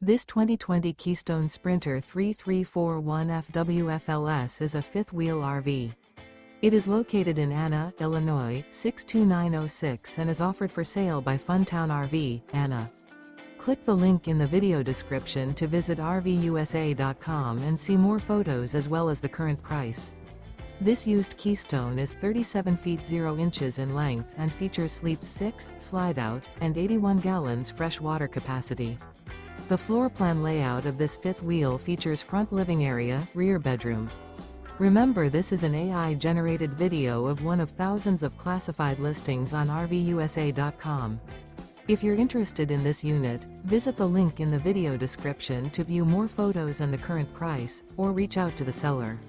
This 2020 Keystone Sprinter 3341FWFLS is a fifth-wheel RV. It is located in Anna, Illinois, 62906 and is offered for sale by Funtown RV, Anna. Click the link in the video description to visit RVUSA.com and see more photos as well as the current price. This used Keystone is 37 feet 0 inches in length and features sleep 6, slide-out, and 81 gallons fresh water capacity. The floor plan layout of this fifth wheel features front living area, rear bedroom. Remember, this is an AI-generated video of one of thousands of classified listings on RVUSA.com. If you're interested in this unit, visit the link in the video description to view more photos and the current price, or reach out to the seller.